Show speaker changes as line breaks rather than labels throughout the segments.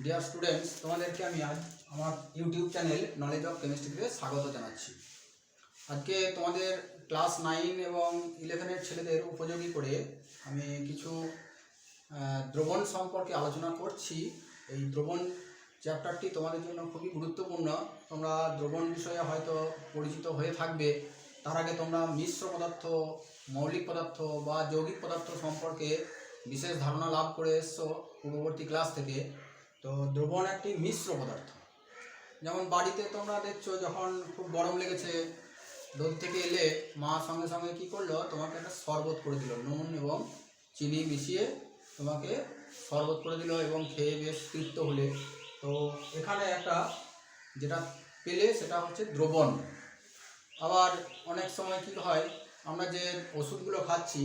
Dear students, তোমাদেরকে আমি আজ আমার ইউটিউব চ্যানেল নলেজ অফ কেমিস্ট্রিতে স্বাগত জানাচ্ছি। আজকে তোমাদের ক্লাস 9 এবং 11-এর ছেলেদের উপযোগী করে আমি কিছু দ্রবণ সম্পর্কে আলোচনা করছি। এই দ্রবণ চ্যাপ্টারটি তোমাদের জন্য খুবই গুরুত্বপূর্ণ। তোমরা দ্রবণ বিষয়ে হয়তো পরিচিত হয়ে থাকবে। তার আগে তোমরা মিশ্র পদার্থ, মৌলিক পদার্থ বা যৌগিক পদার্থ সম্পর্কে বিশেষ ধারণা লাভ করে এসছো পূর্ববর্তী ক্লাস থেকে। তো দ্রবণ একটি মিশ্র পদার্থ। যেমন বাড়িতে তোমরা দেখছো যখন খুব গরম লেগেছে, রোদ থেকে এলে মা সঙ্গে সঙ্গে কী করলো, তোমাকে একটা শরবত করে দিল, নুন এবং চিনি মিশিয়ে তোমাকে শরবত করে দিল এবং খেয়ে বেশ তৃপ্ত হলে। তো এখানে একটা যেটা পেলে সেটা হচ্ছে দ্রবণ। আবার অনেক সময় কী হয়, আমরা যে ওষুধগুলো খাচ্ছি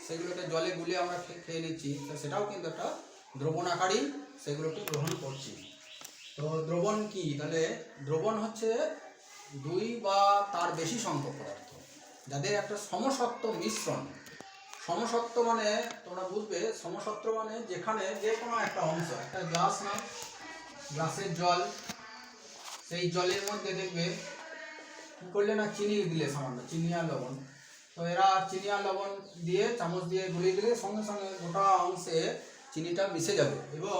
সেগুলোকে জলে গুলে আমরা খেয়ে নিচ্ছি, তো সেটাও কিন্তু একটা দ্রবণ আকারেই সেগুলোকে গ্রহণ করছি। তো দ্রবণ কি? তাহলে দ্রবণ হচ্ছে দুই বা তার বেশি সংখ্যক পদার্থ যাদের একটা সমসত্ব মিশ্রণ। সমসত্ব মানে তোমরা বুঝবে, সমসত্ব মানে যেখানে যে কোনো একটা অংশ, একটা গ্লাস না, গ্লাসের জল, সেই জলের মধ্যে দেখবে কী করলে না, চিনি দিলে, সামান্য চিনি আর লবণ। তো এরা চিনি আর লবণ দিয়ে চামচ দিয়ে গুলিয়ে দিলে সঙ্গে সঙ্গে গোটা অংশে চিনিটা মিশে যাবে এবং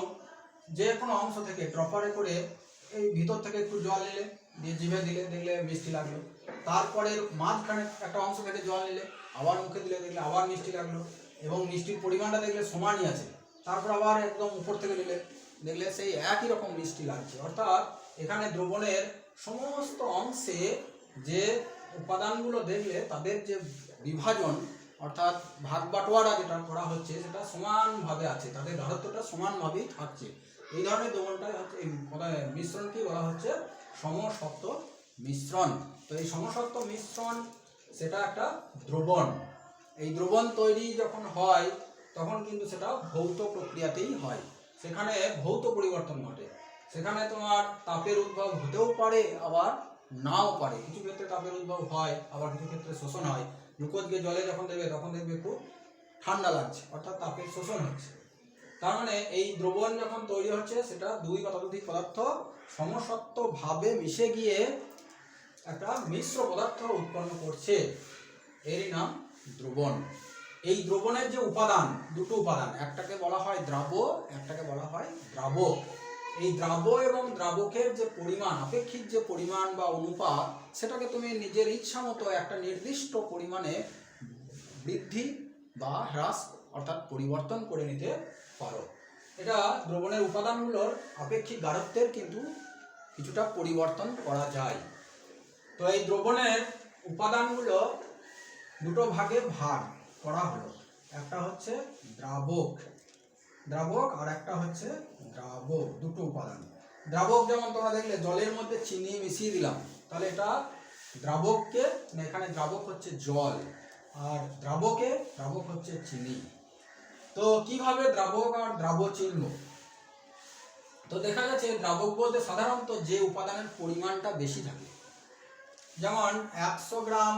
যে কোনো অংশ থেকে ড্রপারে করে এই ভিতর থেকে একটু জল নিলে, দিয়ে জিভে দিলে, দেখলে মিষ্টি লাগলো। তারপরে মাঝখানে একটা অংশ থেকে জল নিলে, আবার মুখে দিলে, দেখলে আবার মিষ্টি লাগলো এবং মিষ্টির পরিমাণটা দেখলে সমানই আছে। তারপর আবার একদম উপর থেকে নিলে, দেখলে সেই একই রকম মিষ্টি লাগছে। অর্থাৎ এখানে দ্রবণের সমস্ত অংশে যে উপাদানগুলো দেখলে তাদের যে বিভাজন অর্থাৎ ভাগ বাটোয়ারা যেটা করা হচ্ছে সেটা সমানভাবে আছে, তাদের ধারত্বটা সমানভাবেই থাকছে। এই ধরনের দ্রবণটাই হচ্ছে, এই মিশ্রণকেই বলা হচ্ছে সমসত্ব মিশ্রণ। তো এই সমসত্ব মিশ্রণ সেটা একটা দ্রবণ। এই দ্রবণ তৈরি যখন হয় তখন কিন্তু সেটা ভৌত প্রক্রিয়াতেই হয়। সেখানে ভৌত পরিবর্তন ঘটে। সেখানে তোমার তাপের উদ্ভব হতেও পারে, আবার নাও পারে। কিছু ক্ষেত্রে তাপের উদ্ভব হয়, আবার কিছু ক্ষেত্রে শোষণ হয়। গ্লুকোজকে জলে যখন দেবে তখন দেখবে খুব ঠান্ডা লাগছে, অর্থাৎ তাপের শোষণ হচ্ছে। তার মানে এই দ্রবণ যখন তৈরি হচ্ছে সেটা দুই বা ততোধিক পদার্থ সমসত্বভাবে মিশে গিয়ে একটা মিশ্র পদার্থ উৎপন্ন করছে, এরই নাম দ্রবণ। এই দ্রবণের যে উপাদান, দুটো উপাদান, একটাকে বলা হয় দ্রাব্য, একটাকে বলা হয় দ্রাবক। এই দ্রাব্য এবং দ্রাবকের যে পরিমাণ, আপেক্ষিক যে পরিমাণ বা অনুপাত, সেটাকে তুমি নিজের ইচ্ছা মতো একটা নির্দিষ্ট পরিমাণে বৃদ্ধি বা হ্রাস অর্থাৎ পরিবর্তন করে নিতে পারো। এটা দ্রবণের উপাদানগুলোর আপেক্ষিক গাঢ়ত্বের কিন্তু কিছুটা পরিবর্তন করা যায়। তো এই দ্রবণের উপাদানগুলো দুটো ভাগে ভাগ করা হলো, একটা হচ্ছে দ্রাবক, দ্রাবক আর একটা হচ্ছে দ্রাবক। দুটো উপাদান। দ্রাবক যেমন তোমরা দেখলে জলের মধ্যে চিনি মিশিয়ে দিলাম, তাহলে এটা দ্রাবককে, এখানে দ্রাবক হচ্ছে জল আর দ্রাবক হচ্ছে চিনি। তো কিভাবে দ্রাবক আর দ্রাব্য চিনব? তো দেখা গেছে দ্রাবক বলতে সাধারণত যে উপাদানের পরিমাণটা বেশি থাকে, যেমন 100 গ্রাম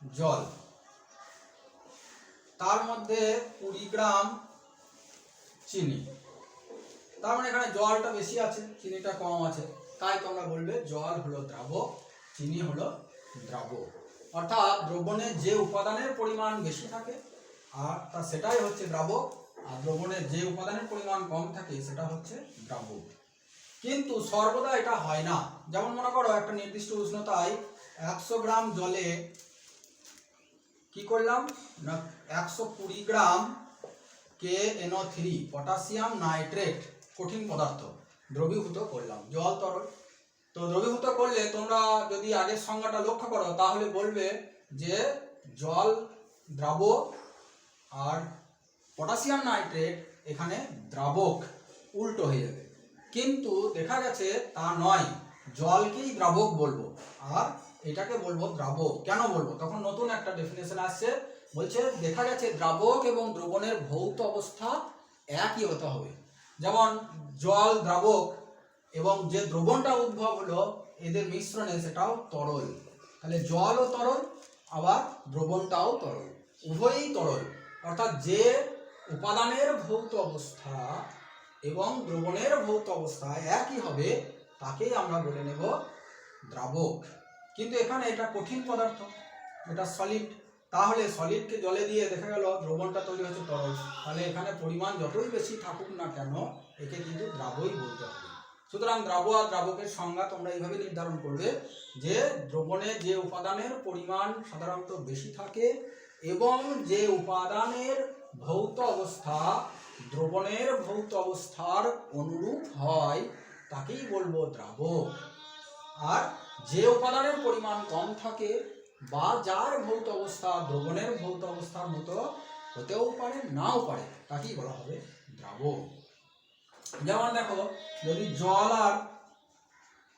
জল, তার মধ্যে 20 গ্রাম চিনি। তার মানে এখানে জলটা বেশি আছে, চিনিটা কম আছে, তাই তোমরা বলবে জল হলো দ্রাবক, চিনি হলো দ্রাবক। অর্থাৎ দ্রবণে যে উপাদানের পরিমাণ বেশি থাকে আর তা সেটাই হচ্ছে দ্রাবক, আর দ্রবণে যে উপাদানের পরিমাণ কম থাকে সেটা হচ্ছে দ্রাবক। কিন্তু সর্বদা এটা হয় না। যেমন মনে করো একটা নির্দিষ্ট উষ্ণতায় 100 গ্রাম জলে কি করলাম না, 120 গ্রাম KNO3 পটাশিয়াম নাইট্রেট কঠিন পদার্থ দ্রবীভূত করলাম। জল তরল, তো দ্রবীভূত করলে তোমরা যদি আগের সংজ্ঞাটা লক্ষ্য করো তাহলে বলবে যে জল দ্রাবক আর পটাশিয়াম নাইট্রেট এখানে দ্রাবক, উল্টো হয়ে যাবে। কিন্তু দেখা গেছে তা নয়, জলকেই দ্রাবক বলবো আর এটাকে বলবো দ্রাবক। কেন বলবো? তখন নতুন একটা ডেফিনেশন আসছে, বলছে দেখা গেছে দ্রাবক এবং দ্রবণের ভৌত অবস্থা একই হতে হবে। যেমন জল দ্রাবক এবং যে দ্রবণটা উদ্ভব হলো এদের মিশ্রণে সেটাও তরল, তাহলে জলও তরল আবার দ্রবণটাও তরল, উভয়ই তরল। অর্থাৎ যে উপাদানের ভৌত অবস্থা এবং দ্রবণের ভৌত অবস্থা একই হবে তাকেই আমরা বলে নেব দ্রাবক। কিন্তু এখানে এটা কঠিন পদার্থ, এটা সলিড, তাহলে সলিডকে জলে দিয়ে দেখা গেল দ্রবণটা তৈরি হচ্ছে তরল, তাহলে এখানে পরিমাণ যতই বেশি থাকুক না কেন একে কিন্তু দ্রাবই বলতে হবে। সুতরাং দ্রাব আর দ্রাবকের সংজ্ঞা তোমরা এইভাবে নির্ধারণ করবে যে দ্রবণে যে উপাদানের পরিমাণ সাধারণত বেশি থাকে এবং যে উপাদানের ভৌত অবস্থা দ্রবণের ভৌত অবস্থার অনুরূপ হয় তাকেই বলবো দ্রাবক। আর যে উপাদানের পরিমাণ কম থাকে বা যার ভৌত অবস্থা দ্রবণের ভৌত অবস্থার মতো হতেও পারে নাও পারে তাকেই বলা হবে দ্রাবক। যেমন দেখো, যদি জল আর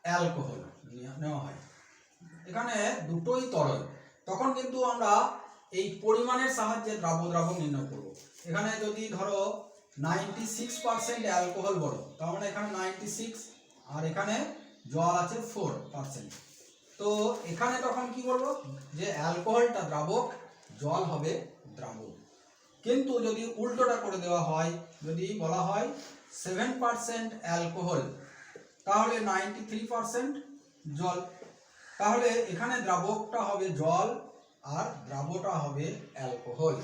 অ্যালকোহল নেওয়া হয়, এখানে দুটোই তরল, তখন কিন্তু আমরা এই পরিমাণের সাহায্যে দ্রাবক নির্ণয় করব। এখানে যদি ধরো 96% অ্যালকোহল বলো, তার মানে এখানে 96 আর এখানে জল আছে 4%। তো এখানে তখন কি বলবো যে অ্যালকোহলটা দ্রাবক, জল হবে দ্রাবক। কিন্তু যদি উল্টোটা করে দেওয়া হয়, যদি বলা হয় 7% অ্যালকোহল তাহলে 93% জল, তাহলে এখানে দ্রাবকটা হবে জল আর দ্রাবটা হবে অ্যালকোহল।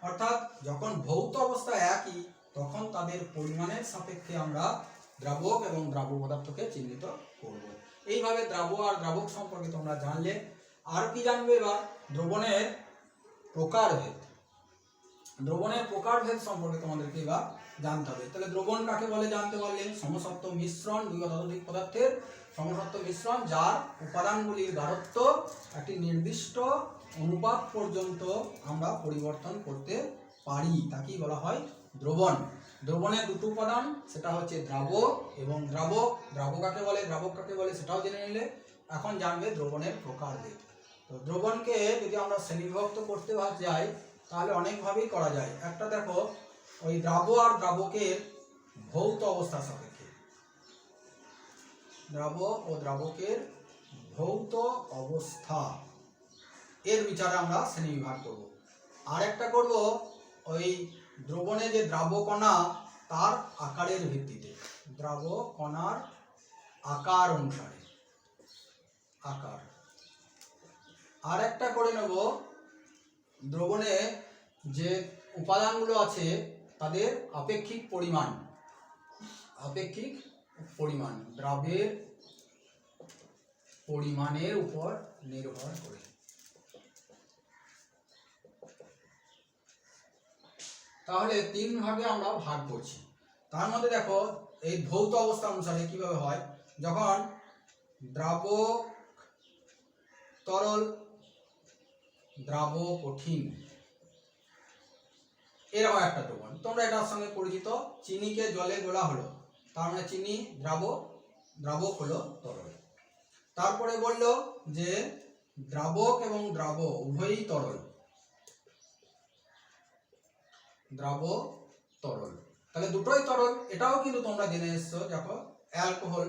অর্থাৎ যখন ভৌত অবস্থা একই তখন তাদের পরিমাণের সাপেক্ষে আমরা দ্রাবক এবং দ্রাব্য পদার্থকে চিহ্নিত করব। এইভাবে দ্রাব্য আর দ্রাবক সম্পর্কে তোমরা জানলে। আর কি জানবে এবার? দ্রবণের প্রকারভেদ। দ্রবণের প্রকারভেদ সম্পর্কে তোমাদেরকে এবার জানতে হবে। তাহলে দ্রবণ কাকে বলে জানতে পারলে, সমসত্ব মিশ্রণ, দুই বা ততোধিক পদার্থের সমসত্ব মিশ্রণ যার উপাদানগুলির গাঢ়ত্ব একটি নির্দিষ্ট অনুপাত পর্যন্ত আমরা পরিবর্তন করতে পারি, তাকেই বলা হয় দ্রবণ। দ্রবণের দুটো উপাদান, সেটা হচ্ছে দ্রাবক এবং দ্রাবক। দ্রাবক কাকে বলে, দ্রাবক কাকে বলে সেটাও জেনে নিলে। এখন জানবে দ্রবণের প্রকারভেদ। তো দ্রবণকে যদি আমরা শ্রেণীবিভক্ত করতে যাই তাহলে অনেকভাবেই করা যায়। একটা দেখো, ওই দ্রাব্য আর দ্রাবকের ভৌত অবস্থা সাপেক্ষে, দ্রাব্য ও দ্রাবকের ভৌত অবস্থা এর বিচারে আমরা শ্রেণীবিভাগ করব। আর একটা করব ওই দ্রবণে যে দ্রাব্য কণা তার আকারের ভিত্তিতে, দ্রাব্য কণার আকার অনুসারে আকার। আর একটা করে নেব দ্রবণে যে উপাদানগুলো আছে তাদের আপেক্ষিক পরিমাণ, আপেক্ষিক পরিমাণ দ্রব্যের পরিমাণের উপর নির্ভর করে। তাহলে তিন ভাগে আমরা ভাগ করছি। তার মধ্যে দেখো এই ভৌত অবস্থা অনুসারে কিভাবে হয়, যখন দ্রাবক তরল, দ্রাবক কঠিন, এরকম একটা দ্রবণ। তোমরা এটার সঙ্গে পরিচিত, চিনিকে জলে গোলা হলো, তার মানে চিনি দ্রাবক, দ্রাবক হলো তরল। তারপরে বলল যে দ্রাবক এবং দ্রাব উভয়ই তরল, দ্রাব তরল, তাহলে দুটোই তরল। এটাও কিন্তু তোমরা জেনে এসছো, দেখো অ্যালকোহল,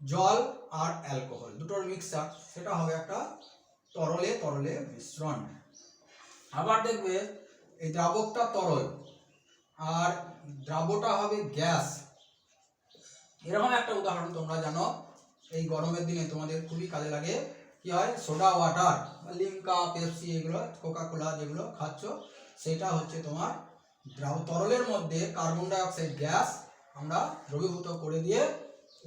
জল আর অ্যালকোহল দুটোর মিক্সচার, সেটা হবে একটা তরলে তরলে মিশ্রণ। আবার দেখবে এই দ্রাবকটা তরল আর দ্রাবটা হবে গ্যাস। এরকম একটা উদাহরণ তোমরা জানো, এই গরমের দিনে তোমাদের খুবই কাজে লাগে, কি হয়, সোডা ওয়াটার, লিমকা, পেপসি, এগুলো কোকা কোলা যেগুলো খাচ্ছ, সেটা হচ্ছে তোমার তরলের মধ্যে কার্বন ডাই অক্সাইড গ্যাস আমরা দ্রবীভূত করে দিয়ে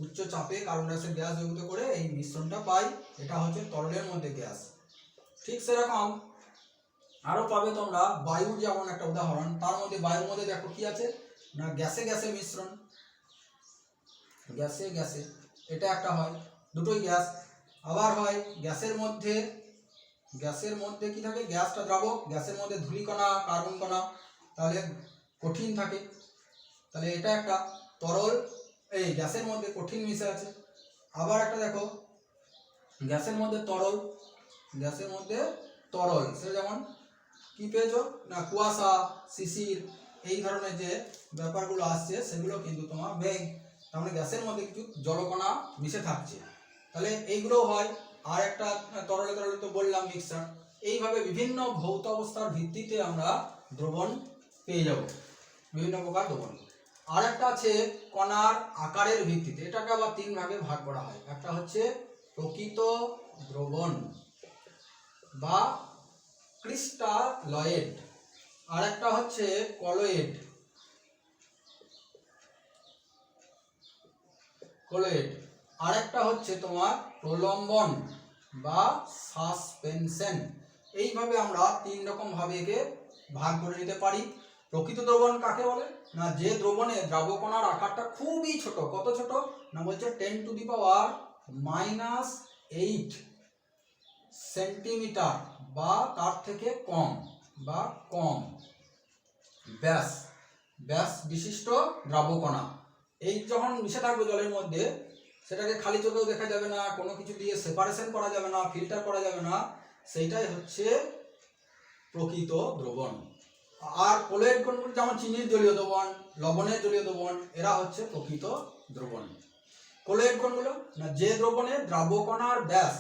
উচ্চ চাপে কার্বন ডাই অক্সাইড গ্যাস দ্রবীভূত করে এই মিশ্রণটা পাই, এটা হচ্ছে তরলের মধ্যে গ্যাস। ঠিক সেরকম আরো পাবে তোমরা বায়ু, যেমন একটা উদাহরণ, তার মধ্যে বায়ুর মধ্যে দেখো কি আছে না, গ্যাসে গ্যাসে মিশ্রণ, গ্যাসে গ্যাসে, এটা একটা হয়, দুটোই গ্যাস। আবার হয় গ্যাসের মধ্যে কি থাকে, গ্যাসটা দ্রাবক, গ্যাসের মধ্যে ধূলিকণা, কার্বন কণা, তাহলে কঠিন থাকে, তাহলে এটা একটা তরল, এই গ্যাসের মধ্যে কঠিন মিশে আছে। আবার একটা দেখো গ্যাসের মধ্যে তরল, গ্যাসের মধ্যে তরল, সেটা যেমন কি পেয়েছো না, কুয়াশা, শিশির, এই ধরনের যে ব্যাপারগুলো আসছে সেগুলো কিন্তু তোমার মেঘ, তার মানে গ্যাসের মধ্যে কিছু জলকণা মিশে থাকছে, তাহলে এইগুলো হয়। আর একটা তরলে তরলে তো বললাম মিক্সচার। এইভাবে বিভিন্ন ভৌত অবস্থার ভিত্তিতে আমরা দ্রবণ পেয়ে যাব, বিভিন্ন প্রকার দ্রবণ। আর একটা আছে কণার আকারের ভিত্তিতে, এটাকে আবার 3 ভাগে ভাগ করা হয়। একটা হচ্ছে প্রকৃত দ্রবণ বা ক্রিস্টালয়েড, আর একটা হচ্ছে কলয়েড। আর একটা হচ্ছে তোমার প্রলম্বন বা সাসপেনশন। এইভাবে আমরা 3 রকম ভাবে একে ভাগ করে নিতে পারি। প্রকৃত দ্রবণ কাকে বলে না, যে দ্রবণে দ্রাবকণার আকারটা খুবই ছোট। কত ছোট না, বলছে 10⁻⁻8 সেন্টিমিটার বা তার থেকে কম ব্যাস বিশিষ্ট দ্রাবকণা। এই যখন মিশে থাকবে জলের মধ্যে, সেটাকে খালি চোখেও দেখা যাবে না, কোনো কিছু দিয়ে সেপারেশন করা যাবে না, ফিল্টার করা যাবে না, সেইটাই হচ্ছে প্রকৃত দ্রবণ। আর কলয়েড কোনগুলো যেমন চিনির জলীয় দ্রবণ, লবণের জলীয় দ্রবণ, এরা হচ্ছে প্রকৃত দ্রবণ। কলয়েড কোনগুলো না, যে দ্রবণে দ্রাবকণার ব্যাস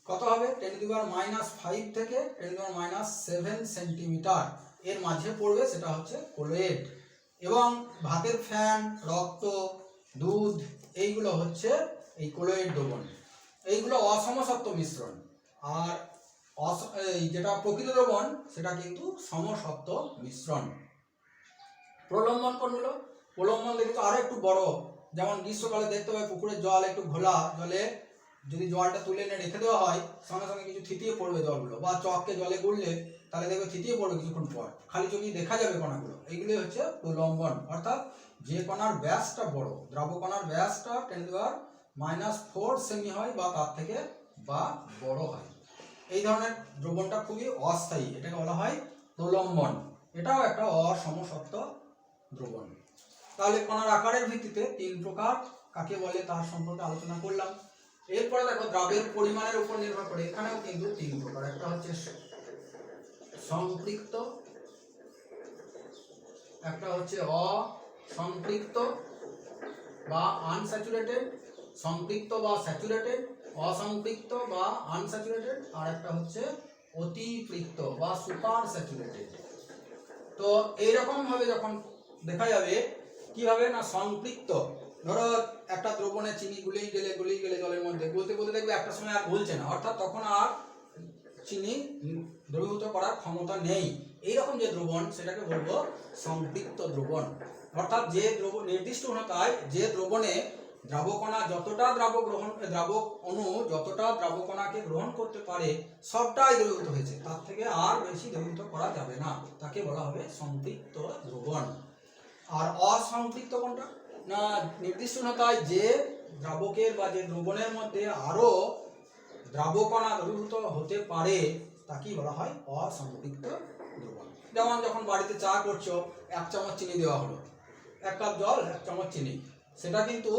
কত হবে 10⁻⁻5 থেকে 10⁻7 সেন্টিমিটার এর মাঝে পড়বে, সেটা হচ্ছে কলয়েড। এবং ভাতের ফ্যান, রক্ত, দুধ, এইগুলো হচ্ছে এই কলয়েড দ্রবণ। এইগুলো অসমসত্ব মিশ্রণ। আর যেটা প্রকৃত দ্রবণ সেটা কিন্তু সমসত্ব মিশ্রণ। প্রলম্বন কোনগুলো, প্রলম্বন দেখে তো আরো একটু বড়। যেমন গ্রীষ্মকালে দেখতে হবে পুকুরের জল একটু ঘোলা জলে যদি জলটা তুলে এনে রেখে দেওয়া হয়, সঙ্গে সঙ্গে কিছু থিতিয়ে পড়বে জলগুলো, বা চককে জলে গুললে তাহলে দেখবে থিতিয়ে পড়বে কিছুক্ষণ পর, খালি চোখেই দেখা যাবে কণাগুলো। এইগুলোই হচ্ছে প্রলম্বন। অর্থাৎ যে কণার ব্যাসটা বড়, দ্রাবকণার ব্যাসটা 10⁻⁻4 সেমি হয় বা তার থেকে বা বড় হয়, এই ধরনের দ্রবণটা খুবই অস্থায়ী, এটাকে বলা হয় প্রলম্বন। এটাও একটা অসমসত্ব দ্রবণ। তাহলে কণার আকারের ভিত্তিতে 3 প্রকার কাকে বলে তার সম্পর্কে আলোচনা করলাম। এরপরে দেখো দ্রাবের পরিমাণের উপর নির্ভর করে এখানেও কিন্তু 3 প্রকার। একটা হচ্ছে সম্পৃক্ত, একটা হচ্ছে অসম্পৃক্ত বা আনস্যাচুরেটেড, সম্পৃক্ত বা স্যাচুরেটেড, অসম্পৃক্ত বা আনস্যাচুরেটেড, আর একটা হচ্ছে অতিপৃক্ত বা সুপার স্যাচুরেটেড। তো এইরকম ভাবে যখন দেখা যাবে কিভাবে না, সম্পৃক্ত, ধরো একটা দ্রবণে চিনি গুলেই গেলে জলের মধ্যে বলতে দেখবে একটা সময় আর গলছে না, অর্থাৎ তখন আর চিনি দ্রবীভূত করার ক্ষমতা নেই। এইরকম যে দ্রবণ সেটাকে বলবো সম্পৃক্ত দ্রবণ। অর্থাৎ যে দ্রবণ নির্দিষ্ট ঘনতায় যে দ্রবণে দ্রাবকণা যতটা দ্রাবক অণু যতটা দ্রাবকণাকে গ্রহণ করতে পারে সবটাই দ্রবীভূত হয়েছে, তার থেকে আর বেশি দ্রবীভূত করা যাবে না, তাকে বলা হবে সম্পৃক্ত দ্রবণ। আর অসম্পৃক্ত কোনটা না, নির্দিষ্ট ঘনতায় যে দ্রাবকের বা যে দ্রবণের মধ্যে আরো দ্রাবকণা দ্রবীভূত হতে পারে তাকেই বলা হয় অসম্পৃক্ত দ্রবণ। যেমন যখন বাড়িতে চা করছো, 1 চামচ চিনি দেওয়া হলো, 1 কাপ জল 1 চামচ চিনি, সেটা কিন্তু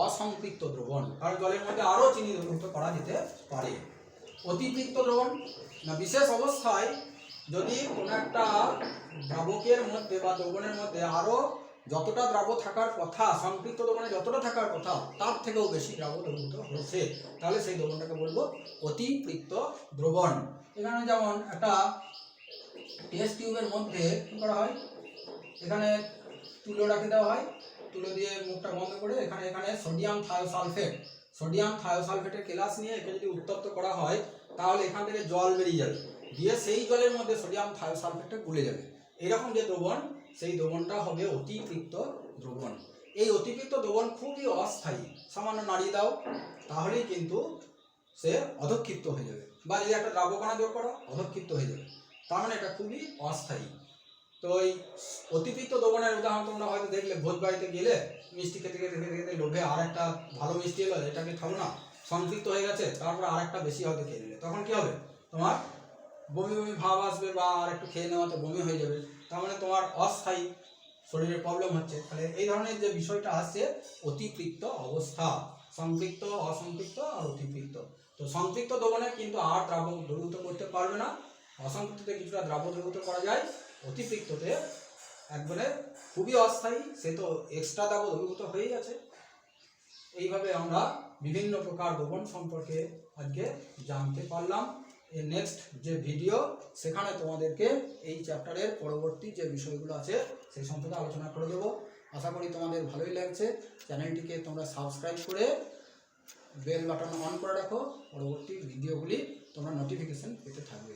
অসম্পৃক্ত দ্রবণ, কারণ জলের মধ্যে আরো চিনি দ্রবীভূত করা যেতে পারে। অতিপৃক্ত দ্রবণ না, বিশেষ অবস্থায় যদি কোনো একটা দ্রাবকের মধ্যে বা দ্রবণের মধ্যে আরো যতটা দ্রাব থাকার কথা, সম্পৃক্ত দ্রবণে যতটা থাকার কথা তার থেকেও বেশি দ্রাব দ্রবীভূত হয়েছে, তাহলে সেই দ্রবণটাকে বলবো অতিপৃক্ত দ্রবণ। এখানে যেমন একটা টেস্ট টিউবের মধ্যে কি করা হয়, এখানে তুলো রাখে দেওয়া হয়, তুলো দিয়ে মুখটা বন্ধ করে এখানে সোডিয়াম থায়োসালফেটের কেলাস নিয়ে একে যদি উত্তপ্ত করা হয় তাহলে এখান থেকে জল বেরিয়ে যাবে, দিয়ে সেই জলের মধ্যে সোডিয়াম থায়োসালফেটটা গুলে যাবে। এরকম যে দ্রবণ, সেই দ্রবণটা হবে অতিপৃক্ত দ্রবণ। এই অতিপৃক্ত দ্রবণ খুবই অস্থায়ী, সামান্য নাড়িয়ে দাও তাহলেই কিন্তু সে অধক্ষিপ্ত হয়ে যাবে, বা যদি একটা দ্রাবকণা জোর করো অধক্ষিপ্ত হয়ে যাবে, তার মানে এটা খুবই অস্থায়ী। তো এই অতিপৃক্ত দ্রবণের উদাহরণ তোমরা হয়তো দেখলে, ভোজ বাড়িতে গেলে মিষ্টি খেতে খেতে লোভে আর একটা ভালো মিষ্টি এলো, এটাকে খাবো না, সংপৃক্ত হয়ে গেছে, তারপর আর একটা বেশি হয়তো খেয়ে নিলে, তখন কি হবে, তোমার বমি ভাব আসবে বা আর একটু খেয়ে নেওয়াতে বমি হয়ে যাবে, তার মানে তোমার অস্থায়ী শরীরে প্রবলেম হচ্ছে। তাহলে এই ধরনের যে বিষয়টা আসছে অতিপৃক্ত অবস্থা, সম্পৃক্ত, অসম্পৃক্ত আর অতিপৃক্ত। তো সম্পৃক্ত দ্রবণে কিন্তু আর দ্রাবক দ্রবীভূত করতে পারবে না, অসম্পৃক্ততে কিছুটা দ্রাবক দ্রবীভূত করা যায়, অতিপৃক্ততে একবারে খুবই অস্থায়ী, সে তো এক্সট্রা দ্রাবক দ্রবীভূত হয়েই আছে। এইভাবে আমরা বিভিন্ন প্রকার দ্রবণ সম্পর্কে আজকে জানতে পারলাম। এর নেক্সট যে ভিডিও, সেখানে তোমাদেরকে এই চ্যাপ্টারের পরবর্তী যে বিষয়গুলো আছে সেই সম্পর্কে আলোচনা করে দেবো। আশা করি তোমাদের ভালোই লাগছে। চ্যানেলটিকে তোমরা সাবস্ক্রাইব করে বেল বাটন অন করে রাখো, পরবর্তী ভিডিওগুলি তোমরা নোটিফিকেশন পেতে থাকবে।